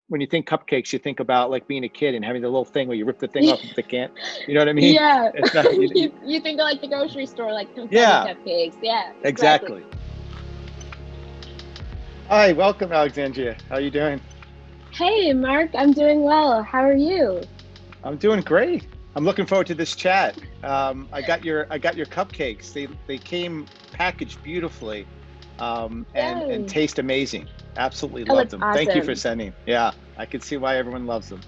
when you think cupcakes, you think about like being a kid and having the little thing where you rip the thing off of the can. You know what I mean? Yeah. It's not, You think of like the grocery store, like confetti yeah, cupcakes. Yeah, exactly. Hi, welcome, Alexandria. How are you doing? Hey, Mark, I'm doing well. How are you? I'm doing great. I'm looking forward to this chat. I got your cupcakes. They came packaged beautifully, and Yay. taste amazing. Absolutely Oh, love it's them. Thank you for awesome. sending. Yeah, I can see why everyone loves them.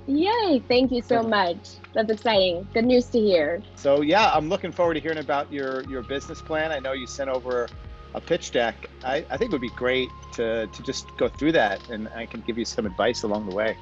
Yay. Thank you so much. That's exciting. Good news to hear. So yeah, I'm looking forward to hearing about your business plan. I know you sent over a pitch deck. I think it would be great to just go through that, and I can give you some advice along the way.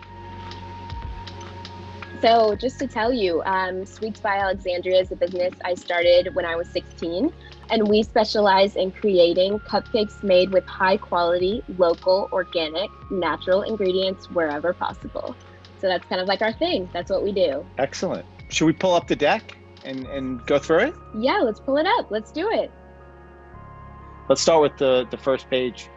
So, just to tell you, Sweets by Alexandria is a business I started when I was 16, and we specialize in creating cupcakes made with high quality, local, organic, natural ingredients wherever possible. So, that's kind of like our thing. That's what we do. Excellent. Should we pull up the deck and go through it? Yeah, let's pull it up. Let's do it. Let's start with the first page.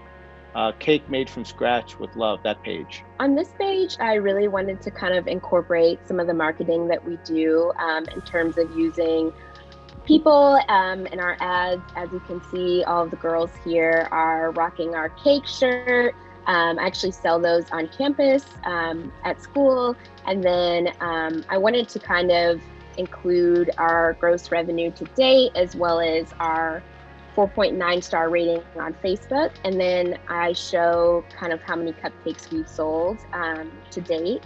Cake made from scratch with love, that page. On this page, I really wanted to kind of incorporate some of the marketing that we do in terms of using people in our ads. As you can see, all of the girls here are rocking our cake shirt. I actually sell those on campus at school. And then I wanted to kind of include our gross revenue to date, as well as our 4.9 star rating on Facebook. And then I show kind of how many cupcakes we've sold to date.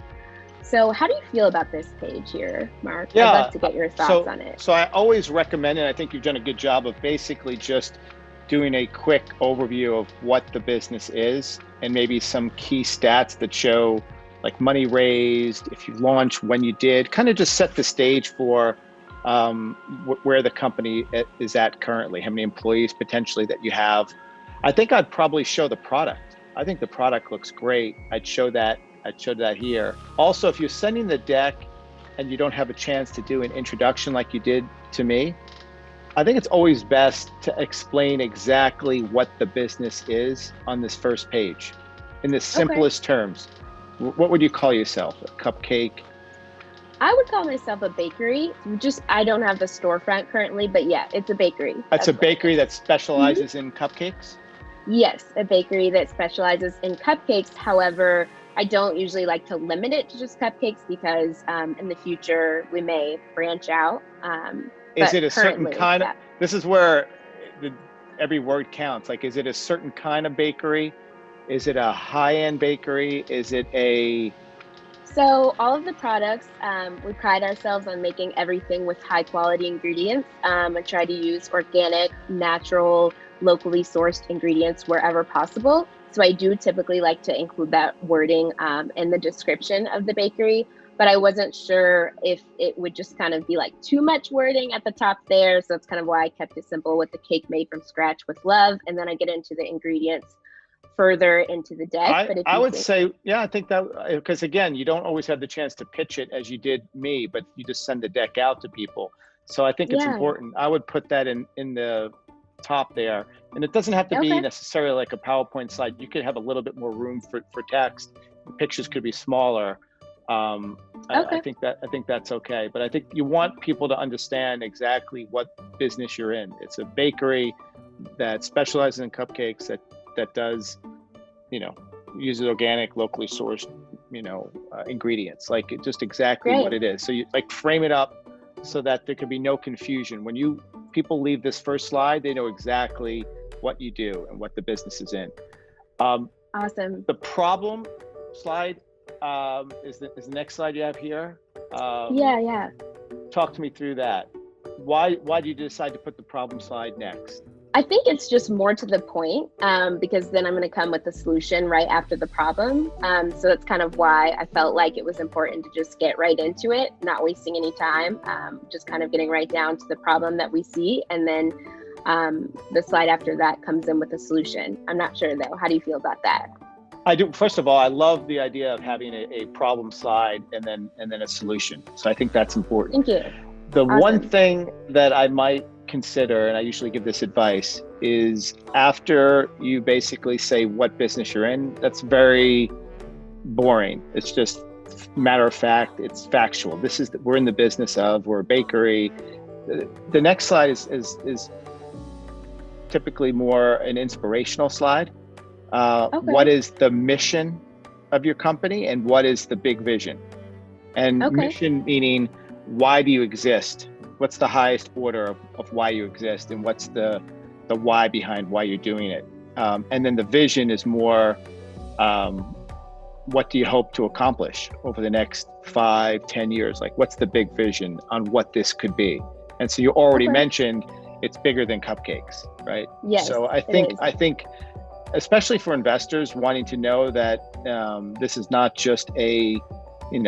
So how do you feel about this page here, Mark? Yeah, I'd love to get your thoughts on it. So I always recommend, and I think you've done a good job of basically just doing a quick overview of what the business is and maybe some key stats that show like money raised, if you launched, when you did, kind of just set the stage for where the company is at currently, how many employees potentially that you have. I think I'd probably show the product. I think the product looks great. I'd show that here. Also, if you're sending the deck and you don't have a chance to do an introduction like you did to me, I think it's always best to explain exactly what the business is on this first page in the simplest terms. What would you call yourself? A cupcake? I would call myself a bakery. I don't have the storefront currently, but yeah, it's a bakery. It's a bakery that specializes in cupcakes? Yes, a bakery that specializes in cupcakes. However, I don't usually like to limit it to just cupcakes because in the future we may branch out. Is it a certain kind of, this is where every word counts. Like, is it a certain kind of bakery? Is it a high-end bakery? Is it a... So all of the products, we pride ourselves on making everything with high quality ingredients. I try to use organic, natural, locally sourced ingredients wherever possible. So I do typically like to include that wording in the description of the bakery, but I wasn't sure if it would just kind of be like too much wording at the top there. So that's kind of why I kept it simple with the cake made from scratch with love. And then I get into the ingredients further into the deck. But if I would say, yeah, I think that, because again, you don't always have the chance to pitch it as you did me, but you just send the deck out to people. So I think it's important. I would put that in the top there. And it doesn't have to be necessarily like a PowerPoint slide. You could have a little bit more room for text. The pictures could be smaller. I think that's okay. But I think you want people to understand exactly what business you're in. It's a bakery that specializes in cupcakes, that does, uses organic, locally sourced, ingredients, like just exactly what it is. So you like frame it up so that there could be no confusion. When people leave this first slide, they know exactly what you do and what the business is in. Awesome. The problem slide is the next slide you have here. Yeah. Talk to me through that. Why did you decide to put the problem slide next? I think it's just more to the point because then I'm going to come with the solution right after the problem. So that's kind of why I felt like it was important to just get right into it, not wasting any time, just kind of getting right down to the problem that we see. And then the slide after that comes in with a solution. I'm not sure though. How do you feel about that? I do. First of all, I love the idea of having a problem slide and then a solution. So I think that's important. Thank you. The one thing that I might consider, and I usually give this advice, is after you basically say what business you're in, that's very boring. It's just matter of fact. It's factual. We're in the business of, we're a bakery. The next slide is typically more an inspirational slide. Okay. What is the mission of your company and what is the big vision? And mission meaning, why do you exist? What's the highest order of why you exist, and what's the why behind why you're doing it? And then the vision is more, what do you hope to accomplish over the next 5-10 years? Like, what's the big vision on what this could be? And so you already mentioned it's bigger than cupcakes, right? Yes. So I think, especially for investors wanting to know that this is not just a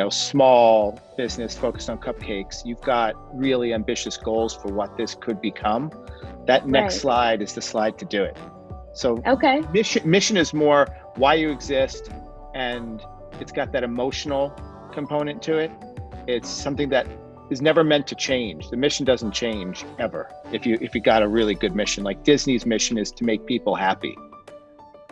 small business focused on cupcakes. You've got really ambitious goals for what this could become. That next slide is the slide to do it. So mission is more why you exist, and it's got that emotional component to it. It's something that is never meant to change. The mission doesn't change ever. If you got a really good mission, like Disney's mission is to make people happy,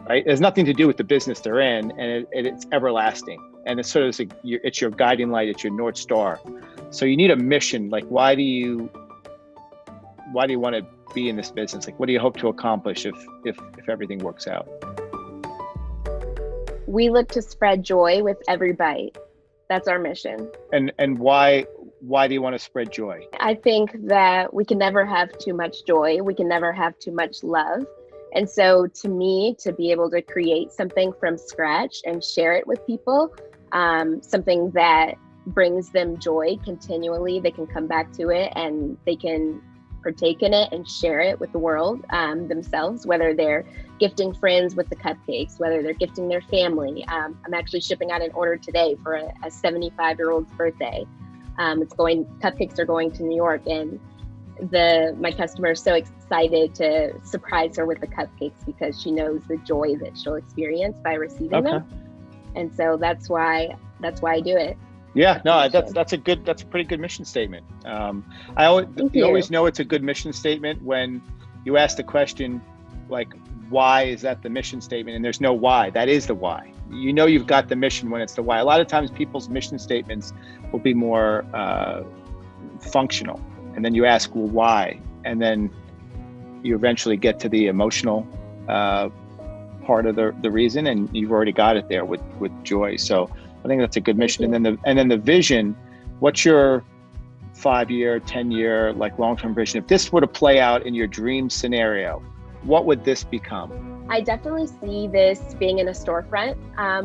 right? It has nothing to do with the business they're in, and it's everlasting. And it's sort of it's your guiding light, it's your North Star. So you need a mission. Like, why do you want to be in this business? Like, what do you hope to accomplish if everything works out? We look to spread joy with every bite. That's our mission. And why do you want to spread joy? I think that we can never have too much joy. We can never have too much love. And so to me, to be able to create something from scratch and share it with people, something that brings them joy continually, they can come back to it and they can partake in it and share it with the world themselves, whether they're gifting friends with the cupcakes, whether they're gifting their family. I'm actually shipping out an order today for a 75-year-old's birthday. Cupcakes are going to New York, and my customer is so excited to surprise her with the cupcakes because she knows the joy that she'll experience by receiving them. And so that's why I do it. Yeah, no, that's a pretty good mission statement. You always know it's a good mission statement when you ask the question, like, why is that the mission statement? And there's no why. That is the why. You know you've got the mission when it's the why. A lot of times people's mission statements will be more functional. And then you ask, well, why? And then you eventually get to the emotional part of the reason, and you've already got it there with joy. So I think that's a good mission. And then the vision, what's your 5-year, 10-year, like long-term vision? If this were to play out in your dream scenario, what would this become? I definitely see this being in a storefront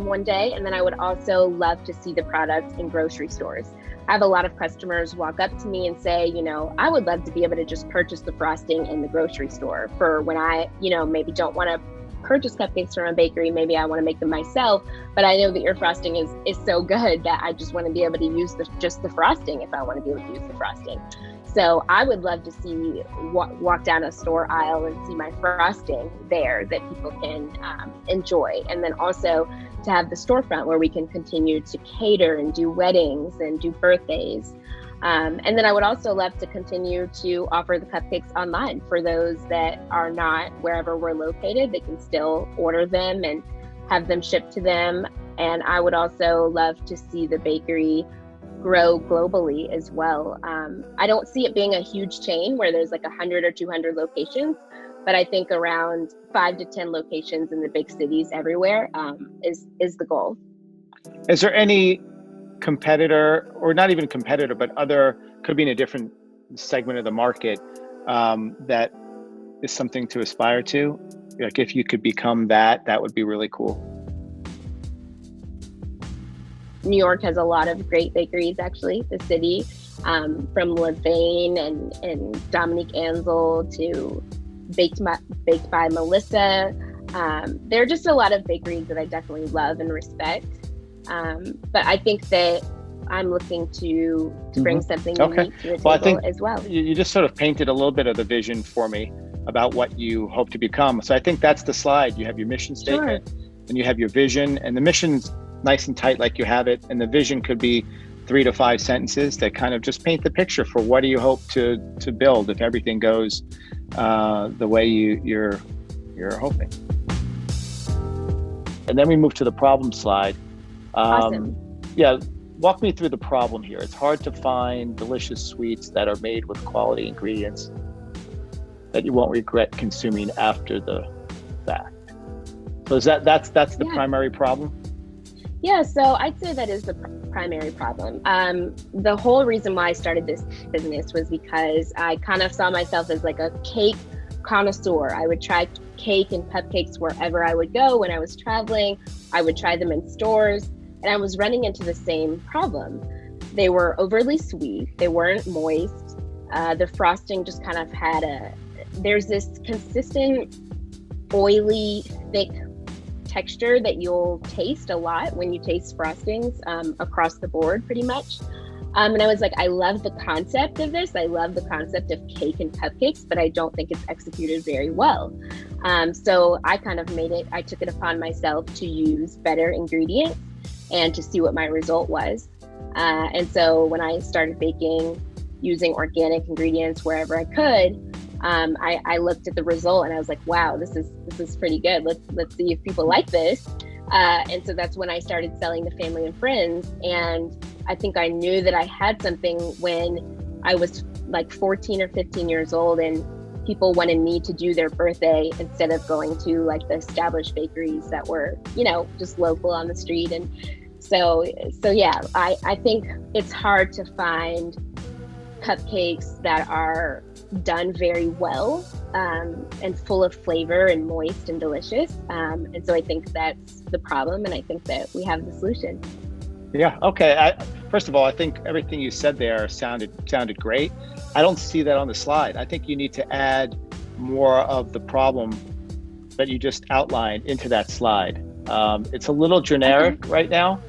one day. And then I would also love to see the product in grocery stores. I have a lot of customers walk up to me and say, I would love to be able to just purchase the frosting in the grocery store for when I, maybe don't want to purchase cupcakes from a bakery. Maybe I want to make them myself, but I know that your frosting is so good that I just want to be able to use just the frosting if I want to be able to use the frosting. So I would love to see walk down a store aisle and see my frosting there that people can enjoy. And then also to have the storefront where we can continue to cater and do weddings and do birthdays. And then I would also love to continue to offer the cupcakes online for those that are not wherever we're located. They can still order them and have them shipped to them. And I would also love to see the bakery grow globally as well. I don't see it being a huge chain where there's like 100 or 200 locations, but I think around 5 to 10 locations in the big cities everywhere is the goal. Is there any competitor, or not even competitor, but could be in a different segment of the market that is something to aspire to? Like, if you could become that would be really cool. New York has a lot of great bakeries, actually, the city, from Levain and Dominique Ansel to Baked by Melissa. There are just a lot of bakeries that I definitely love and respect. But I think that I'm looking to bring something unique to the table as well. You just sort of painted a little bit of the vision for me about what you hope to become. So I think that's the slide. You have your mission statement, and you have your vision, and the mission's nice and tight like you have it, and the vision could be 3 to 5 sentences that kind of just paint the picture for what do you hope to build if everything goes the way you're hoping. And then we move to the problem slide. Awesome. Yeah, walk me through the problem here. It's hard to find delicious sweets that are made with quality ingredients that you won't regret consuming after the fact. So that's the primary problem? Yeah, so I'd say that is the primary problem. The whole reason why I started this business was because I kind of saw myself as like a cake connoisseur. I would try cake and cupcakes wherever I would go when I was traveling. I would try them in stores, and I was running into the same problem. They were overly sweet. They weren't moist. The frosting just kind of there's this consistent, oily, thick texture that you'll taste a lot when you taste frostings across the board pretty much. And I was like, I love the concept of this. I love the concept of cake and cupcakes, but I don't think it's executed very well. So I kind of I took it upon myself to use better ingredients and to see what my result was. And so when I started baking using organic ingredients wherever I could, I looked at the result and I was like, wow, this is pretty good. Let's see if people like this. And so that's when I started selling to family and friends. And I think I knew that I had something when I was like 14 or 15 years old and people wanted me to do their birthday instead of going to like the established bakeries that were, just local on the street. And so yeah, I think it's hard to find cupcakes that are done very well and full of flavor and moist and delicious. And so I think that's the problem, and I think that we have the solution. Yeah. Okay. First of all, I think everything you said there sounded great. I don't see that on the slide. I think you need to add more of the problem that you just outlined into that slide. It's a little generic right now.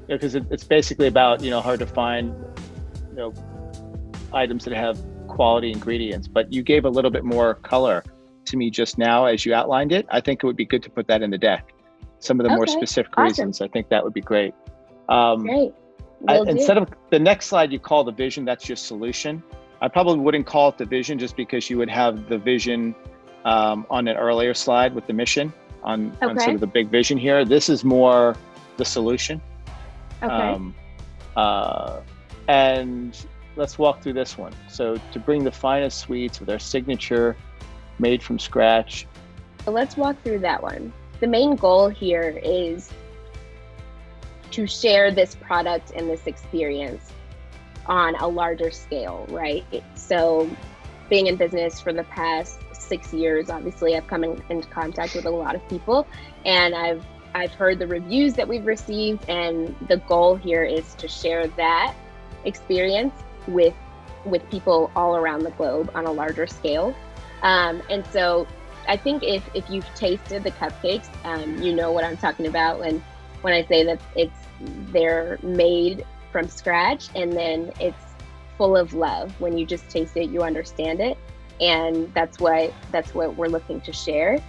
Because it's basically about hard to find items that have quality ingredients, but you gave a little bit more color to me just now as you outlined it. I think it would be good to put that in the deck. Some of the more specific reasons. I think that would be great. Great. Instead of the next slide, you call the vision, that's your solution. I probably wouldn't call it the vision just because you would have the vision on an earlier slide with the mission on sort of the big vision here. This is more the solution. And let's walk through this one. So to bring the finest sweets with our signature made from scratch. So let's walk through that one. The main goal here is to share this product and this experience on a larger scale, right? So being in business for the past 6 years, obviously I've come into contact with a lot of people, and I've heard the reviews that we've received, and the goal here is to share that experience with people all around the globe on a larger scale. And so I think if you've tasted the cupcakes, you know what I'm talking about when I say that they're made from scratch, and then it's full of love. When you just taste it, you understand it, and that's what we're looking to share.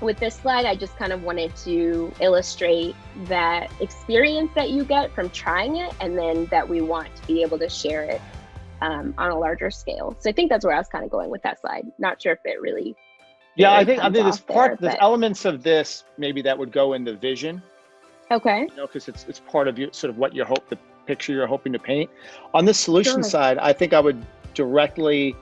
With this slide, I just kind of wanted to illustrate that experience that you get from trying it, and then that we want to be able to share it on a larger scale. So I think that's where I was kind of going with that slide. Not sure if it really. I think there's elements of this maybe that would go in the vision. Okay. Because it's part of sort of what the picture you're hoping to paint. On the solution side, I think I would directly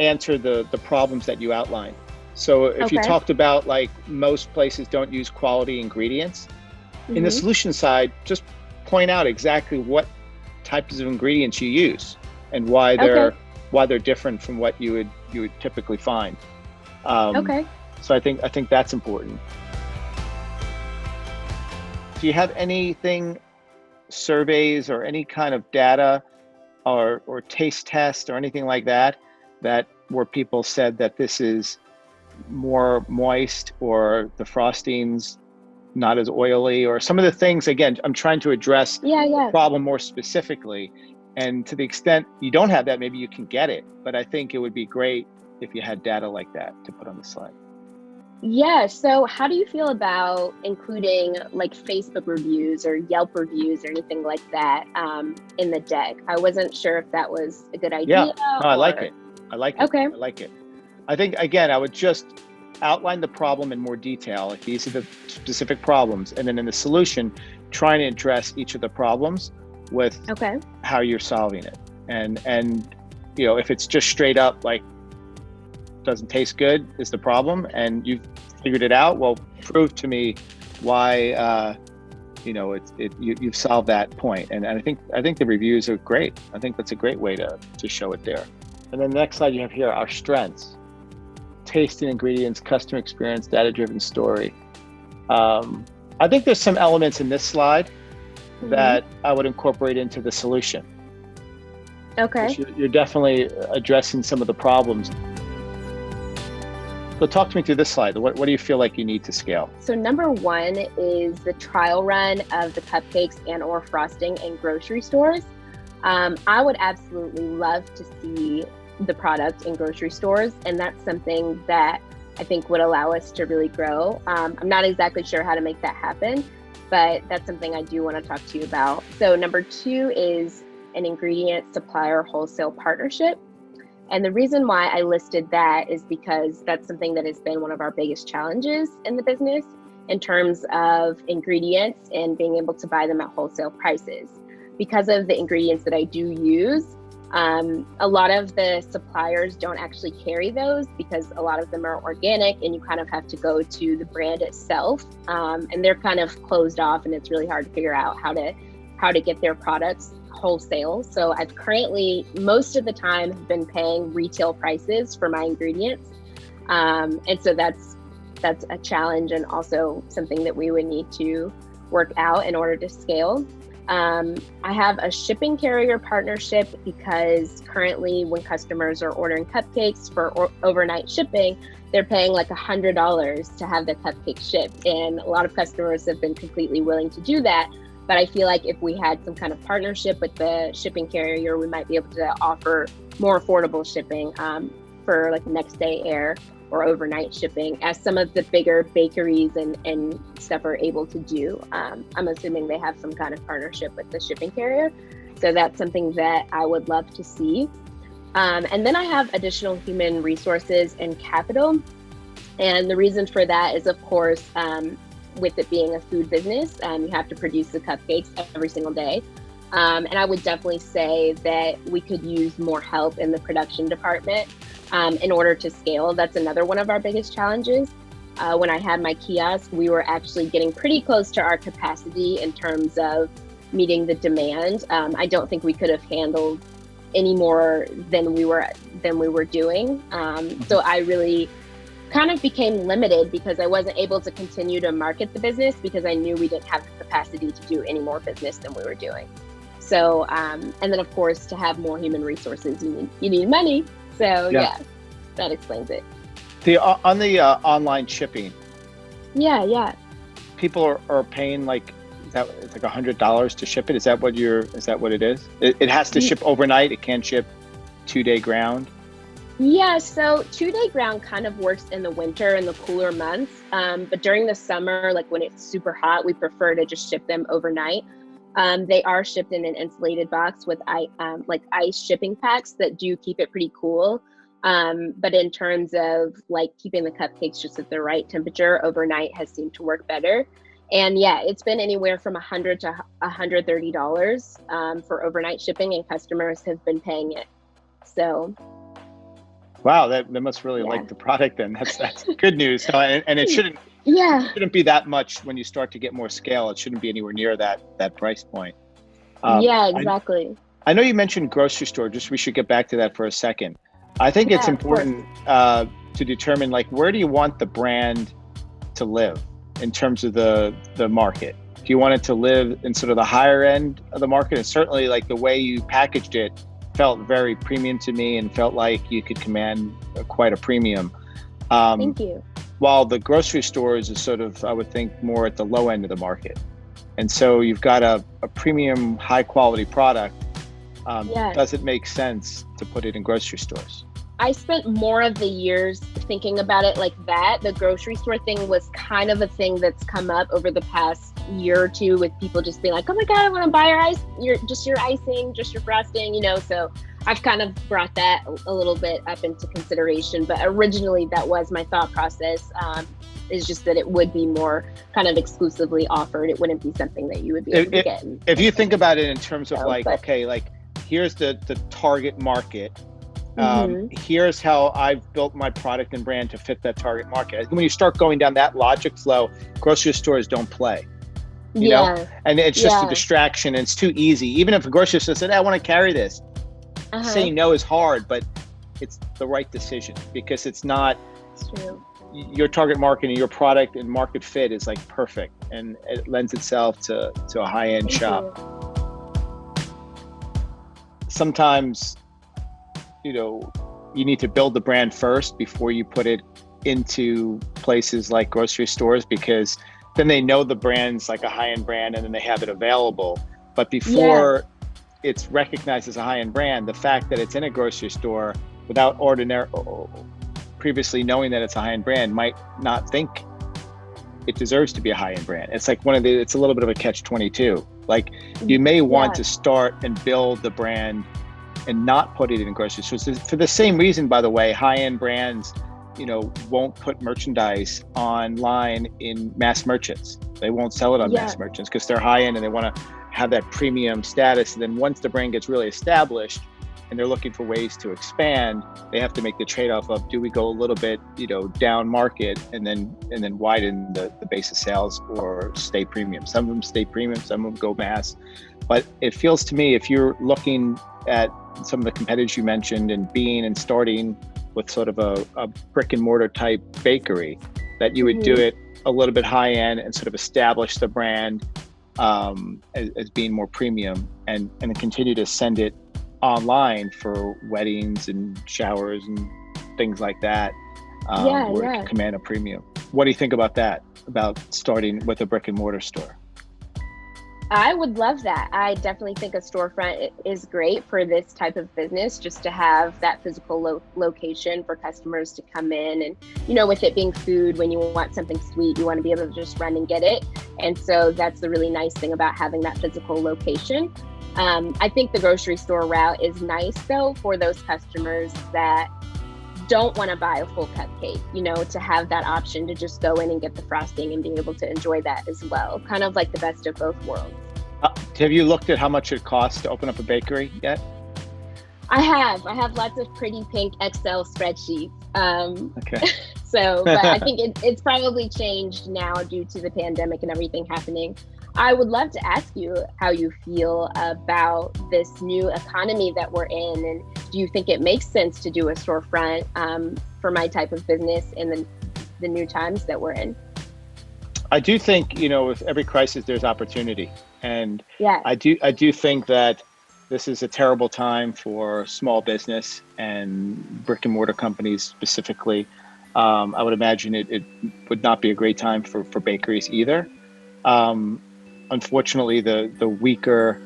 answer the problems that you outlined. So if you talked about like most places don't use quality ingredients, in the solution side, just point out exactly what types of ingredients you use and why they're different from what you would typically find. So I think that's important. Do you have anything, surveys or any kind of data or taste test or anything like that where people said that this is more moist or the frosting's not as oily, or some of the things? Again, I'm trying to address the problem more specifically. And to the extent you don't have that, maybe you can get it. But I think it would be great if you had data like that to put on the slide. Yeah. So how do you feel about including like Facebook reviews or Yelp reviews or anything like that in the deck? I wasn't sure if that was a good idea. Yeah, no, I like it. I like it. Okay. I like it. I think, again, I would just outline the problem in more detail. Like these are the specific problems, and then in the solution, trying to address each of the problems with how you're solving it. And you know, if it's just straight up like doesn't taste good is the problem, and you've figured it out, well, prove to me why you know you've solved that point. And I think the reviews are great. I think that's a great way to show it there. And then the next slide you have here, our strengths: taste and ingredients, customer experience, data-driven story. I think there's some elements in this slide that I would incorporate into the solution. Okay. You're definitely addressing some of the problems. So talk to me through this slide. What do you feel like you need to scale? So number one is the trial run of the cupcakes and or frosting in grocery stores. I would absolutely love to see the product in grocery stores, and that's something that I think would allow us to really grow. I'm not exactly sure how to make that happen, but that's something I do want to talk to you about. So number two is an ingredient supplier wholesale partnership. And the reason why I listed that is because that's something that has been one of our biggest challenges in the business in terms of ingredients and being able to buy them at wholesale prices. Because of the ingredients that I do use, a lot of the suppliers don't actually carry those because a lot of them are organic and you kind of have to go to the brand itself. And they're kind of closed off, and it's really hard to figure out how to get their products wholesale. So I've currently, most of the time, have been paying retail prices for my ingredients. And so that's a challenge, and also something that we would need to work out in order to scale. I have a shipping carrier partnership because currently when customers are ordering cupcakes for overnight shipping, they're paying like $100 to have their cupcake shipped. And a lot of customers have been completely willing to do that. But I feel like if we had some kind of partnership with the shipping carrier, we might be able to offer more affordable shipping for like next day air or overnight shipping, as some of the bigger bakeries and stuff are able to do. I'm assuming they have some kind of partnership with the shipping carrier. So that's something that I would love to see. And then I have additional human resources and capital. And the reason for that is, of course, with it being a food business, you have to produce the cupcakes every single day. And I would definitely say that we could use more help in the production department in order to scale. That's another one of our biggest challenges. When I had my kiosk, we were actually getting pretty close to our capacity in terms of meeting the demand. I don't think we could have handled any more than we were doing. So I really kind of became limited because I wasn't able to continue to market the business because I knew we didn't have the capacity to do any more business than we were doing. So, and then of course, to have more human resources, you need money. So yeah, that explains it. On the online shipping. Yeah. People are paying like, it's like $100 to ship it. Is that what it is? It has to ship overnight. It can't ship 2-day ground. Yeah, so 2-day ground kind of works in the winter and the cooler months. But during the summer, like when it's super hot, we prefer to just ship them overnight. They are shipped in an insulated box with like ice shipping packs that do keep it pretty cool. But in terms of like keeping the cupcakes just at the right temperature, overnight has seemed to work better. And yeah, it's been anywhere from $100 to $130 for overnight shipping, and customers have been paying it. So. Wow, they must really like the product then. That's good news. And it shouldn't be that much when you start to get more scale. It shouldn't be anywhere near that price point. Yeah, exactly. I know you mentioned grocery store. Just we should get back to that for a second. I think it's important to determine like where do you want the brand to live in terms of the market. Do you want it to live in sort of the higher end of the market? And certainly like the way you packaged it felt very premium to me and felt like you could command quite a premium. Thank you. While the grocery stores is sort of, I would think, more at the low end of the market. And so you've got a premium, high quality product. Does it make sense to put it in grocery stores? I spent more of the years thinking about it like that. The grocery store thing was kind of a thing that's come up over the past year or two, with people just being like, oh my God, I want to buy your icing, just your frosting, you know? So I've kind of brought that a little bit up into consideration, but originally that was my thought process. Is just that it would be more kind of exclusively offered. It wouldn't be something that you would be able to get. If you think about it in terms of here's the target market. Here's how I've built my product and brand to fit that target market. When you start going down that logic flow, grocery stores don't play. You know? And it's just a distraction, and it's too easy. Even if a grocery store said, I want to carry this, saying no is hard, but it's the right decision, because it's not. It's true. Your target market and your product and market fit is like perfect, and it lends itself to a high-end shop. Sometimes, you need to build the brand first before you put it into places like grocery stores, because then they know the brand's like a high-end brand, and then they have it available. But before it's recognized as a high-end brand, the fact that it's in a grocery store without previously knowing that it's a high-end brand might not think it deserves to be a high-end brand. It's like it's a little bit of a catch-22. Like, you may want to start and build the brand and not put it in grocery stores. For the same reason, by the way, high-end brands, won't put merchandise online in mass merchants. They won't sell it on mass merchants because they're high-end and they want to have that premium status. And then once the brand gets really established, and they're looking for ways to expand, they have to make the trade-off of, do we go a little bit, down market and then widen the base of sales, or stay premium? Some of them stay premium, some of them go mass. But it feels to me, if you're looking at some of the competitors you mentioned and starting with sort of a brick and mortar type bakery, that you would do it a little bit high end and sort of establish the brand as being more premium, and then continue to send it online for weddings and showers and things like that, where it can command a premium. What do you think about that, about starting with a brick and mortar store? I would love that. I definitely think a storefront is great for this type of business, just to have that physical location for customers to come in. And, with it being food, when you want something sweet, you want to be able to just run and get it. And so that's the really nice thing about having that physical location. I think the grocery store route is nice, though, for those customers that don't want to buy a full cupcake, to have that option to just go in and get the frosting and being able to enjoy that as well. Kind of like the best of both worlds. Have you looked at how much it costs to open up a bakery yet? I have lots of pretty pink Excel spreadsheets. Okay. But I think it's probably changed now due to the pandemic and everything happening. I would love to ask you how you feel about this new economy that we're in, and do you think it makes sense to do a storefront for my type of business in the new times that we're in? I do think, with every crisis, there's opportunity. And I do think that this is a terrible time for small business and brick and mortar companies specifically. I would imagine it would not be a great time for bakeries either. Unfortunately, the weaker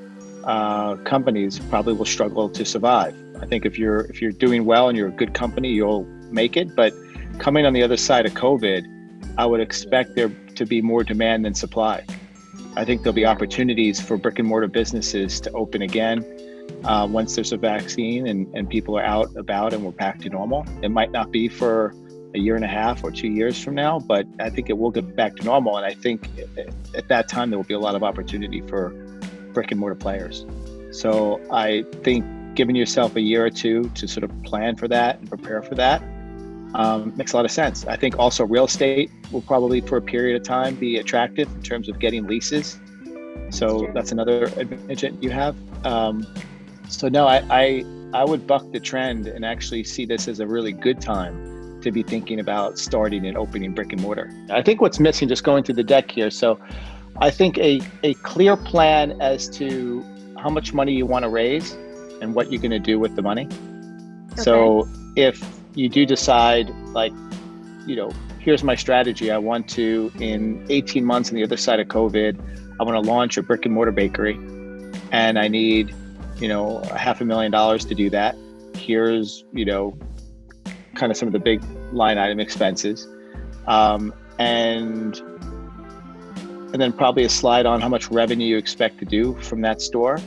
companies probably will struggle to survive. I think if you're doing well and you're a good company, you'll make it. But coming on the other side of COVID, I would expect there to be more demand than supply. I think there'll be opportunities for brick and mortar businesses to open again once there's a vaccine and people are out about and we're back to normal. It might not be for a year and a half or 2 years from now, but I think it will get back to normal. And I think at that time, there will be a lot of opportunity for brick and mortar players. So I think giving yourself a year or two to sort of plan for that and prepare for that makes a lot of sense. I think also real estate will probably for a period of time be attractive in terms of getting leases. So that's another advantage that you have. So no, I would buck the trend and actually see this as a really good time to be thinking about starting and opening brick and mortar. I think what's missing, just going through the deck here, so I think a clear plan as to how much money you want to raise and what you're going to do with the money. Okay. So if you do decide, like, here's my strategy, I want to, in 18 months on the other side of COVID, I want to launch a brick and mortar bakery and I need, $500,000 to do that. Here's, kind of some of the big line item expenses. And then probably a slide on how much revenue you expect to do from that store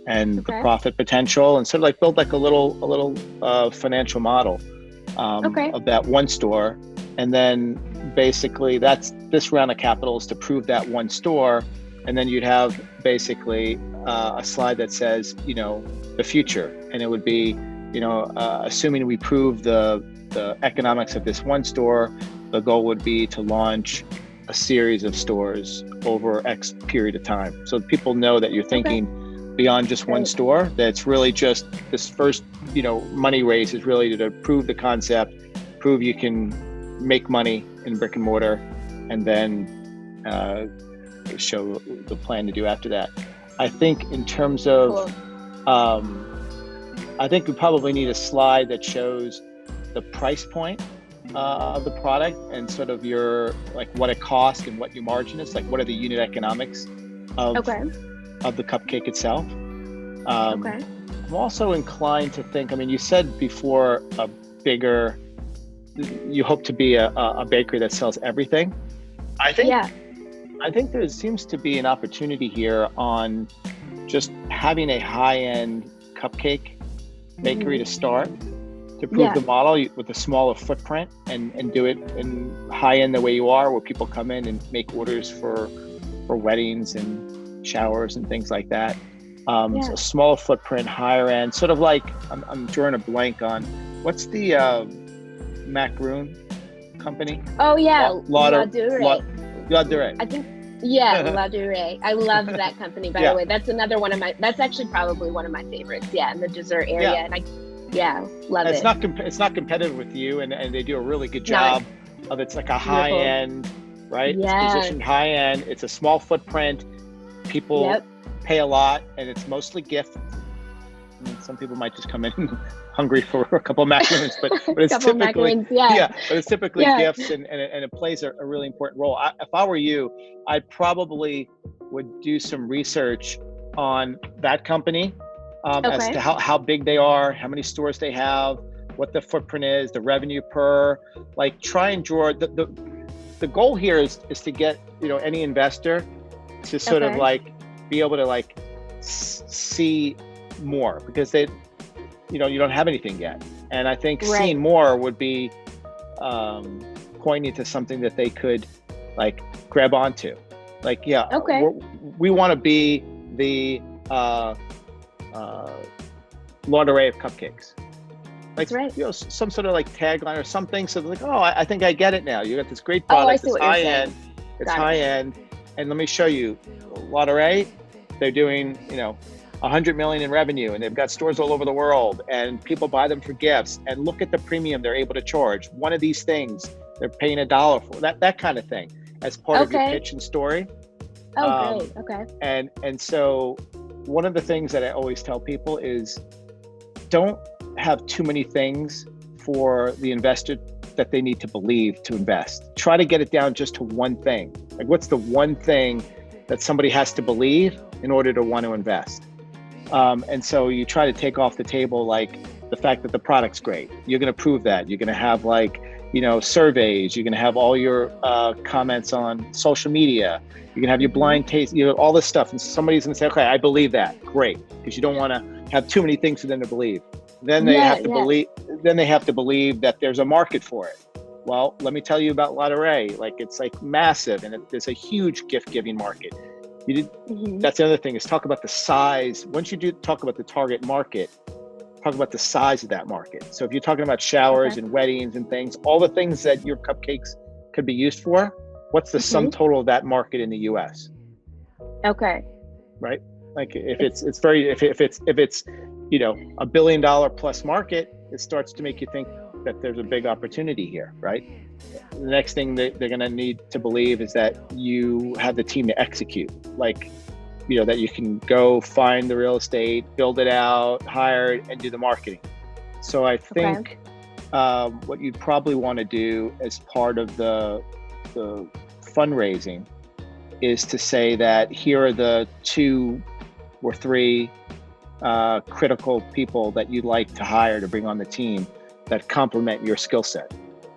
and the profit potential, and sort of like build like a little financial model of that one store. And then basically this round of capital is to prove that one store. And then you'd have basically a slide that says, the future. And it would be, assuming we prove the economics of this one store, the goal would be to launch a series of stores over X period of time. So people know that you're thinking beyond just one store, that it's really just this first, money raise is really to prove the concept, prove you can make money in brick and mortar, and then show the plan to do after that. I think in terms of, I think we probably need a slide that shows the price point of the product and sort of your, like what it costs and what your margin is, like what are the unit economics of the cupcake itself. I'm also inclined to think, you said before you hope to be a bakery that sells everything. I think there seems to be an opportunity here on just having a high-end cupcake bakery to start, to prove the model with a smaller footprint and do it in high-end the way you are, where people come in and make orders for weddings and showers and things like that. So a smaller footprint, higher end, sort of like, I'm drawing a blank on, what's the macaroon company? Oh yeah, La Durham. I think, La Durham. I love that company, by the way. That's another one of that's actually probably one of my favorites, in the dessert area. And love it. It's not competitive with you, and they do a really good job of, it's like a high end, right? It's positioned high end. It's a small footprint. People pay a lot, and it's mostly gift. Some people might just come in hungry for a couple of macaroons, but it's typically but it's typically gifts, and it plays a really important role. If I were you, I probably would do some research on that company as to how big they are, how many stores they have, what the footprint is, the revenue per, like try and draw the goal here is to get any investor to sort of like be able to like see more, because they you don't have anything yet, and I think seeing more would be pointing to something that they could like grab onto, like we want to be the laundry of cupcakes, like some sort of like tagline or something, so like, I think I get it now. You got this great product, it's high end, and let me show you laundry. They're doing 100 million in revenue, and they've got stores all over the world, and people buy them for gifts, and look at the premium they're able to charge. One of these things they're paying $1 for, that kind of thing, as part of your pitch and story. Great. And so one of the things that I always tell people is, don't have too many things for the investor that they need to believe to invest. Try to get it down just to one thing. Like, what's the one thing that somebody has to believe in order to want to invest? And so you try to take off the table, like, the fact that the product's great. You're going to prove that. You're going to have, like, surveys. You're going to have all your comments on social media. You're going to have your blind taste, all this stuff. And somebody's going to say, okay, I believe that. Great. Because you don't want to have too many things for them to believe. Then they have to believe. Then they have to believe that there's a market for it. Well, let me tell you about Lottery. Like, it's like massive, and there's a huge gift giving market. That's the other thing, is talk about the size. Once you do talk about the target market, talk about the size of that market. So if you're talking about showers and weddings and things, all the things that your cupcakes could be used for, what's the sum total of that market in the US? Okay. Right? Like, if it's $1 billion plus market, it starts to make you think that there's a big opportunity here, right? The next thing that they're going to need to believe is that you have the team to execute, like, that you can go find the real estate, build it out, hire it, and do the marketing. So I think what you'd probably want to do as part of the fundraising is to say that here are the 2 or 3 critical people that you'd like to hire to bring on the team. that complement your skill set.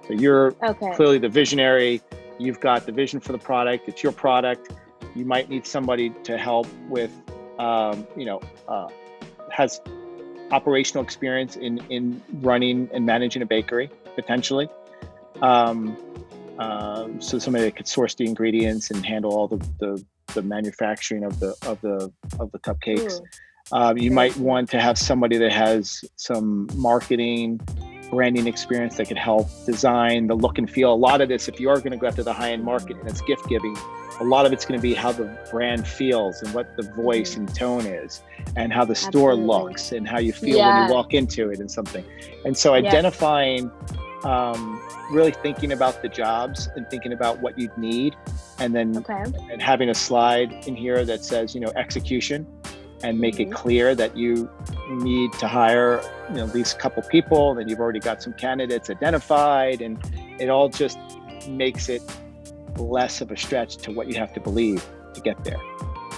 So you're clearly the visionary. You've got the vision for the product. It's your product. You might need somebody to help with, has operational experience in running and managing a bakery, potentially. So somebody that could source the ingredients and handle all the manufacturing of the cupcakes. You might want to have somebody that has some marketing, branding experience that could help design the look and feel. A lot of this, if you are going to go after the high-end market and it's gift giving, a lot of it's going to be how the brand feels and what the voice and tone is, and how the store looks and how you feel when you walk into it and something. And so identifying, really thinking about the jobs and thinking about what you'd need, and then and having a slide in here that says, execution, and make it clear that you need to hire, these couple people, that you've already got some candidates identified, and it all just makes it less of a stretch to what you have to believe to get there.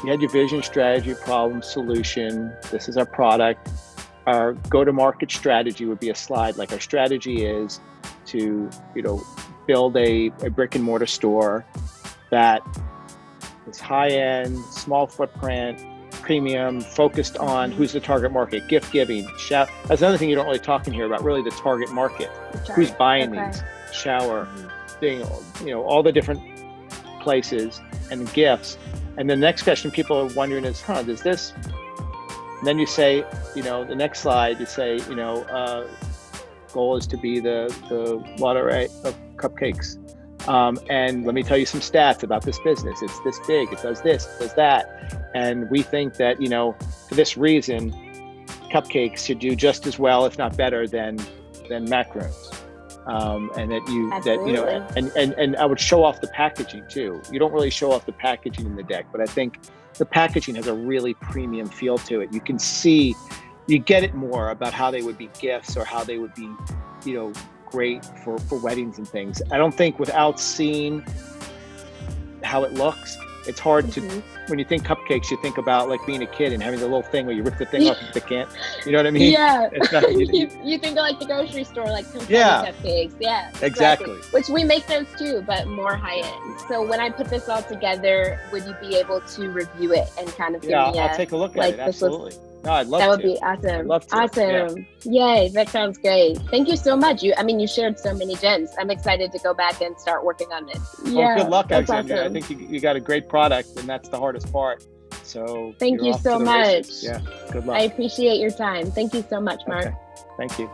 You had your vision, strategy, problem, solution. This is our product. Our go-to-market strategy would be a slide. Like, our strategy is to, build a brick and mortar store that is high-end, small footprint, premium, focused on who's the target market, gift giving, that's another thing you don't really talk in here about, really the target market. Who's buying these? Shower, thing, all the different places and gifts. And the next question people are wondering is, does this, and then you say, the next slide, you say, goal is to be the lottery of cupcakes. And let me tell you some stats about this business. It's this big, it does this, it does that. And we think that, for this reason, cupcakes should do just as well, if not better, than macaroons. And and I would show off the packaging too. You don't really show off the packaging in the deck, but I think the packaging has a really premium feel to it. You can see, you get it more about how they would be gifts, or how they would be, great for weddings and things. I don't think without seeing how it looks, it's hard to, when you think cupcakes, you think about like being a kid and having the little thing where you rip the thing off and the can't, you know what I mean? Yeah. It's not, you think of like the grocery store, like cupcakes. Yeah, exactly. Which we make those too, but more high end. So when I put this all together, would you be able to review it and kind of give me I'll take a look at it. Absolutely. No, I'd love to. That would be awesome. I'd love to. Awesome. Yay, that sounds great. Thank you so much. You shared so many gems. I'm excited to go back and start working on this. Well, good luck, Alexandria. Awesome. I think you got a great product, and that's the hardest part. So thank you so much. Yeah, good luck. I appreciate your time. Thank you so much, Mark. Okay. Thank you.